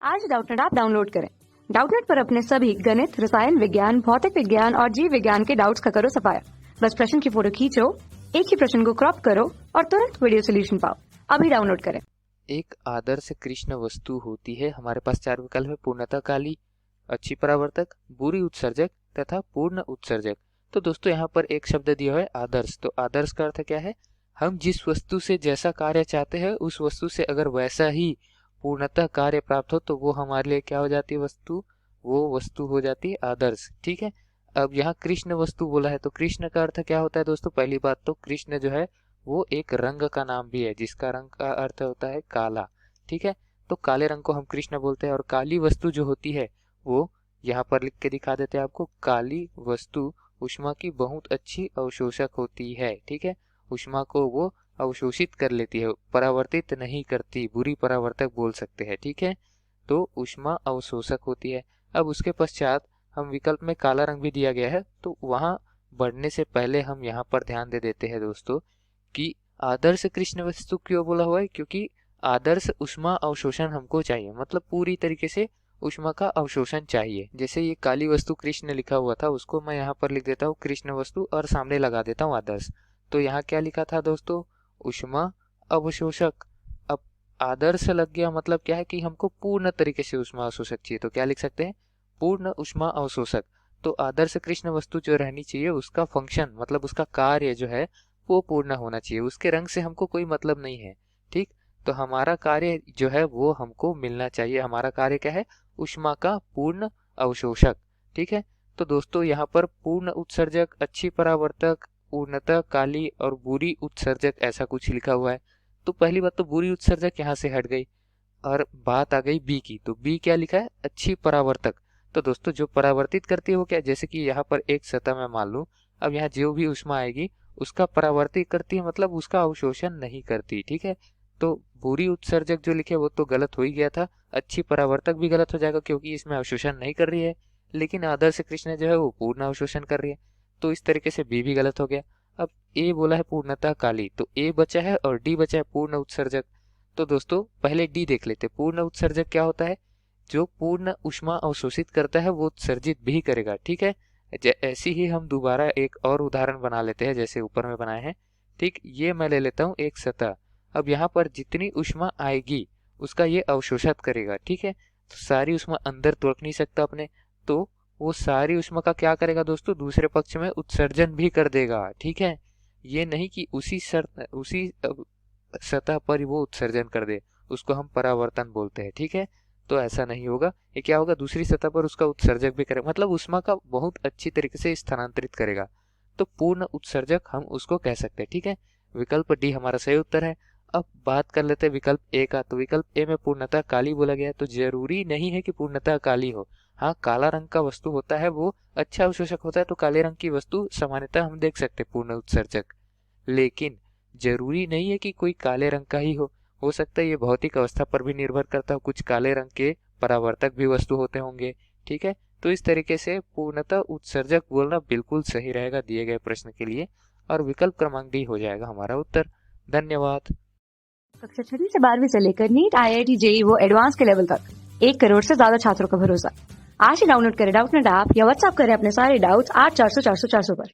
आज Doubtnut app download करें। Doubtnut पर अपने सभी गणित, रसायन विज्ञान, भौतिक विज्ञान और जीव विज्ञान के डाउट्स का करो सफाया। बस प्रश्न की फोटो खींचो, एक ही प्रश्न को क्रॉप करो और तुरंत वीडियो सोल्यूशन पाओ। अभी डाउनलोड करें। एक आदर्श कृष्ण वस्तु होती है। हमारे पास चार विकल्प है: पूर्णतः काली, अच्छी परावर्तक, बुरी उत्सर्जक तथा पूर्ण उत्सर्जक। तो दोस्तों यहाँ पर एक शब्द दिया है आदर्श। तो आदर्श का अर्थ क्या है? हम जिस वस्तु से जैसा कार्य चाहते हैं उस वस्तु से अगर वैसा ही पूर्णतः कार्य प्राप्त हो तो वो हमारे लिए क्या हो जाती है? वस्तु। वो वस्तु हो जाती है आदर्श। ठीक है। अब यहाँ कृष्ण वस्तु बोला है तो कृष्ण का अर्थ क्या होता है दोस्तों? पहली बात तो कृष्ण जो है वो एक रंग का नाम भी है जिसका रंग का अर्थ होता है काला। ठीक है। तो काले रंग को हम कृष्ण बोलते हैं। और काली वस्तु जो होती है वो यहाँ पर लिख के दिखा देते हैं आपको। काली वस्तु ऊष्मा की बहुत अच्छी अवशोषक होती है। ठीक है। ऊष्मा को वो अवशोषित कर लेती है, परावर्तित नहीं करती, बुरी परावर्तक बोल सकते हैं। ठीक है। तो ऊष्मा अवशोषक होती है। अब उसके पश्चात हम विकल्प में काला रंग भी दिया गया है तो वहां बढ़ने से पहले हम यहाँ पर ध्यान दे देते हैं दोस्तों कि आदर्श कृष्ण वस्तु क्यों बोला हुआ है? क्योंकि आदर्श ऊष्मा अवशोषण हमको चाहिए, मतलब पूरी तरीके से ऊष्मा का अवशोषण चाहिए। जैसे ये काली वस्तु कृष्ण लिखा हुआ था उसको मैं यहाँ पर लिख देता हूँ कृष्ण वस्तु और सामने लगा देता हूँ आदर्श। तो यहाँ क्या लिखा था दोस्तों? ऊष्मा अवशोषक। अब आदर्श लग गया मतलब क्या है कि हमको पूर्ण तरीके से ऊष्मा अवशोषक चाहिए। तो क्या लिख सकते हैं? पूर्ण ऊष्मा अवशोषक। तो आदर्श कृष्ण वस्तु जो रहनी चाहिए उसका फंक्शन मतलब उसका कार्य जो है वो पूर्ण होना चाहिए। उसके रंग से हमको कोई मतलब नहीं है। ठीक। तो हमारा कार्य जो है वो हमको मिलना चाहिए। हमारा कार्य क्या है? ऊष्मा का पूर्ण अवशोषक। ठीक है। तो दोस्तों यहाँ पर पूर्ण उत्सर्जक, अच्छी परावर्तक, पूर्णतः काली और बुरी उत्सर्जक ऐसा कुछ लिखा हुआ है। तो पहली बात तो बुरी उत्सर्जक यहाँ से हट गई और बात आ गई बी की। तो बी क्या लिखा है? अच्छी परावर्तक। तो दोस्तों जो परावर्तित करती है वो क्या? जैसे कि यहाँ पर एक सतह में मान लूं, अब यहाँ जो भी ऊष्मा आएगी उसका परावर्तित करती है, मतलब उसका अवशोषण नहीं करती। ठीक है। तो बुरी उत्सर्जक जो लिखे वो तो गलत हो ही गया था। अच्छी परावर्तक भी गलत हो जाएगा क्योंकि इसमें अवशोषण नहीं कर रही है। लेकिन आदर्श कृष्ण जो है वो पूर्ण अवशोषण कर रही है। तो इस तरीके से बी भी गलत हो गया। अब ए बोला है पूर्णतः काली, तो ए बचा है और डी बचा है पूर्ण उत्सर्जक। तो दोस्तों पहले डी देख लेते। पूर्ण उत्सर्जक क्या होता है? जो पूर्ण ऊष्मा अवशोषित करता है वो उत्सर्जित भी करेगा। ठीक है। ऐसी ही हम दोबारा एक और उदाहरण बना लेते हैं जैसे ऊपर में बनाए हैं। ठीक। ये मैं ले लेता हूँ एक सतह। अब यहाँ पर जितनी ऊष्मा आएगी उसका ये अवशोषित करेगा। ठीक है। तो सारी ऊष्मा अंदर तो रख नहीं सकता अपने, तो वो सारी ऊष्मा का क्या करेगा दोस्तों? दूसरे पक्ष में उत्सर्जन भी कर देगा। ठीक है। ये नहीं कि उसी सतह पर वो उत्सर्जन कर दे, उसको हम परावर्तन बोलते हैं। ठीक है। तो ऐसा नहीं होगा। ये क्या होगा? दूसरी सतह पर उसका उत्सर्जक भी करेगा, मतलब ऊष्मा का बहुत अच्छी तरीके से स्थानांतरित करेगा। तो पूर्ण उत्सर्जक हम उसको कह सकते हैं। ठीक है। विकल्प डी हमारा सही उत्तर है। अब बात कर लेते हैं विकल्प ए का। तो विकल्प ए में पूर्णतः काली बोला गया है। तो जरूरी नहीं है कि पूर्णतः काली हो। हाँ, काला रंग का वस्तु होता है वो अच्छा अवशोषक होता है, तो काले रंग की वस्तु सामान्यतः हम देख सकते हैं पूर्ण उत्सर्जक। लेकिन जरूरी नहीं है कि कोई काले रंग का ही हो सकता है ये भौतिक अवस्था पर भी निर्भर करता हो। कुछ काले रंग के परावर्तक भी वस्तु होते होंगे। ठीक है। तो इस तरीके से पूर्णतः उत्सर्जक बोलना बिल्कुल सही रहेगा दिए गए प्रश्न के लिए, और विकल्प क्रमांक डी हो जाएगा हमारा उत्तर। धन्यवाद। कक्षा 6 से 12वीं से लेकर नीट, IIT, JEE वो एडवांस के लेवल तक 1 करोड़ से ज्यादा छात्रों का भरोसा। आज ही डाउनलोड करें डाउटनेट ऐप या व्हाट्सएप करें अपने सारे डाउट्स 8400 400 400 पर।